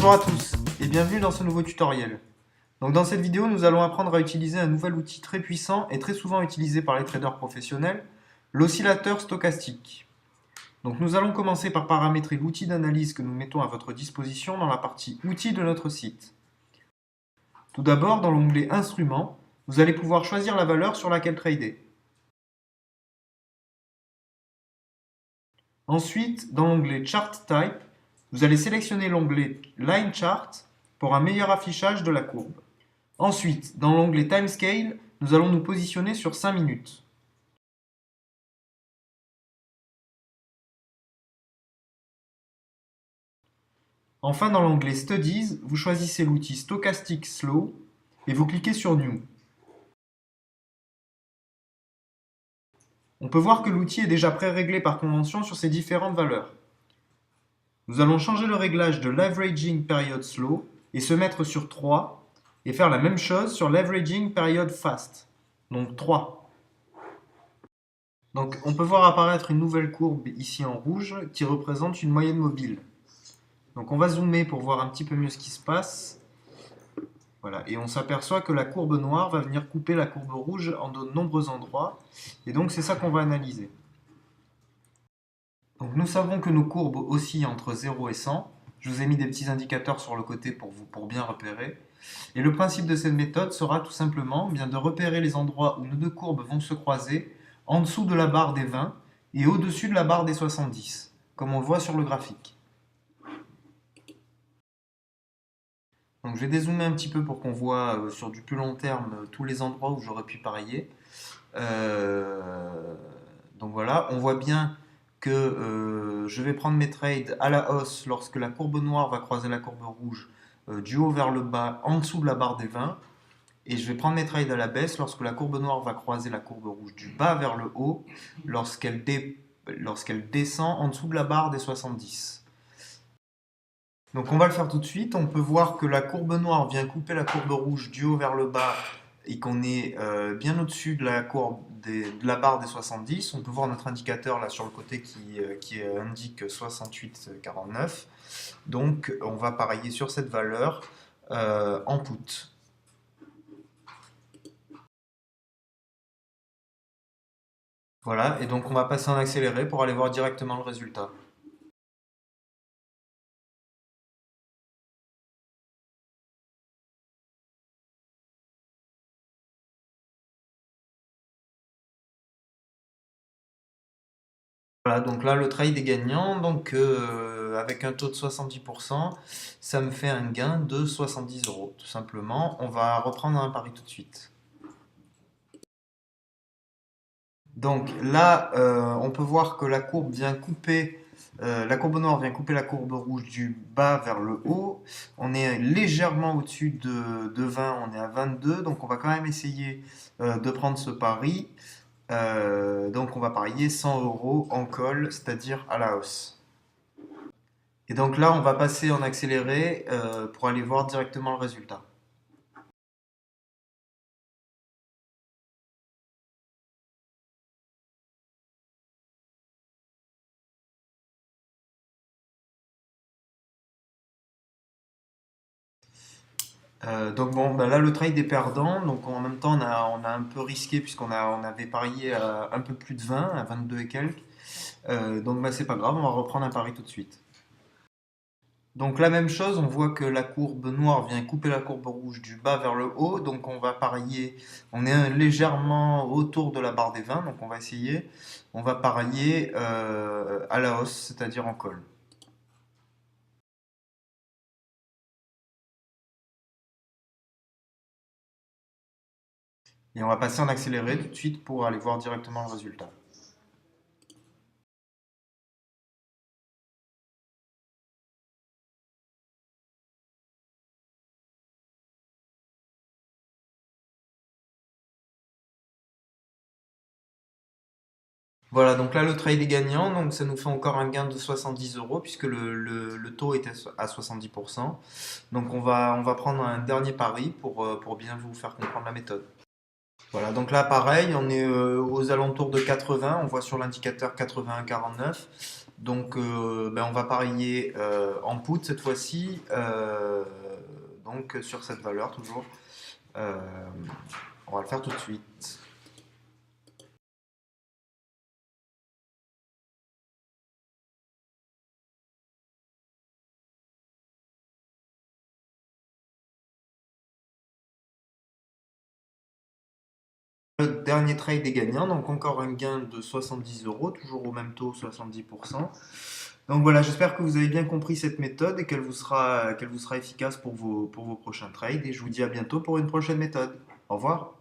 Bonjour à tous et bienvenue dans ce nouveau tutoriel. Donc dans cette vidéo, nous allons apprendre à utiliser un nouvel outil très puissant et très souvent utilisé par les traders professionnels, l'oscillateur stochastique. Donc nous allons commencer par paramétrer l'outil d'analyse que nous mettons à votre disposition dans la partie outils de notre site. Tout d'abord, dans l'onglet Instruments, vous allez pouvoir choisir la valeur sur laquelle trader. Ensuite, dans l'onglet Chart Type, vous allez sélectionner l'onglet Line Chart pour un meilleur affichage de la courbe. Ensuite, dans l'onglet Timescale, nous allons nous positionner sur 5 minutes. Enfin, dans l'onglet Studies, vous choisissez l'outil Stochastic Slow et vous cliquez sur New. On peut voir que l'outil est déjà pré-réglé par convention sur ces différentes valeurs. Nous allons changer le réglage de l'Averaging Period Slow et se mettre sur 3 et faire la même chose sur l'Averaging Period Fast, donc 3. Donc on peut voir apparaître une nouvelle courbe ici en rouge qui représente une moyenne mobile. Donc on va zoomer pour voir un petit peu mieux ce qui se passe. Voilà, et on s'aperçoit que la courbe noire va venir couper la courbe rouge en de nombreux endroits. Et donc c'est ça qu'on va analyser. Donc nous savons que nos courbes oscillent entre 0 et 100. Je vous ai mis des petits indicateurs sur le côté pour bien repérer. Et le principe de cette méthode sera tout simplement bien de repérer les endroits où nos deux courbes vont se croiser en dessous de la barre des 20 et au-dessus de la barre des 70, comme on le voit sur le graphique. Donc je vais dézoomer un petit peu pour qu'on voit sur du plus long terme tous les endroits où j'aurais pu parier. Donc voilà, on voit bien que je vais prendre mes trades à la hausse lorsque la courbe noire va croiser la courbe rouge du haut vers le bas en dessous de la barre des 20. Et je vais prendre mes trades à la baisse lorsque la courbe noire va croiser la courbe rouge du bas vers le haut lorsqu'elle descend en dessous de la barre des 70. Donc on va le faire tout de suite. On peut voir que la courbe noire vient couper la courbe rouge du haut vers le bas et qu'on est bien au-dessus de la courbe de la barre des 70. On peut voir notre indicateur là sur le côté qui indique 68,49. Donc on va parier sur cette valeur en put. Voilà, et donc on va passer en accéléré pour aller voir directement le résultat. Voilà, donc là le trade est gagnant, donc avec un taux de 70%, ça me fait un gain de 70 euros, tout simplement. On va reprendre un pari tout de suite. Donc là, on peut voir que la courbe vient couper, la courbe noire vient couper la courbe rouge du bas vers le haut. On est légèrement au-dessus de 20, on est à 22, donc on va quand même essayer de prendre ce pari. Donc on va parier 100 euros en call, c'est-à-dire à la hausse. Et donc là, on va passer en accéléré pour aller voir directement le résultat. Donc bon, bah là le trade est perdant, donc en même temps on a un peu risqué puisqu'on avait parié à un peu plus de 20, à 22 et quelques. Donc bah, c'est pas grave, on va reprendre un pari tout de suite. Donc la même chose, on voit que la courbe noire vient couper la courbe rouge du bas vers le haut, donc on va parier, on est légèrement autour de la barre des 20, donc on va essayer, on va parier à la hausse, c'est-à-dire en call. Et on va passer en accéléré tout de suite pour aller voir directement le résultat. Voilà, donc là le trade est gagnant, donc ça nous fait encore un gain de 70 euros puisque le taux était à 70%. Donc on va prendre un dernier pari pour bien vous faire comprendre la méthode. Voilà, donc là pareil, on est aux alentours de 80, on voit sur l'indicateur 81,49. Donc ben, on va parier en put cette fois-ci, donc sur cette valeur toujours. Euh, on va le faire tout de suite. Le dernier trade est gagnant, donc encore un gain de 70 euros, toujours au même taux, 70%. Donc voilà, j'espère que vous avez bien compris cette méthode et qu'elle vous sera efficace pour vos prochains trades. Et je vous dis à bientôt pour une prochaine méthode. Au revoir.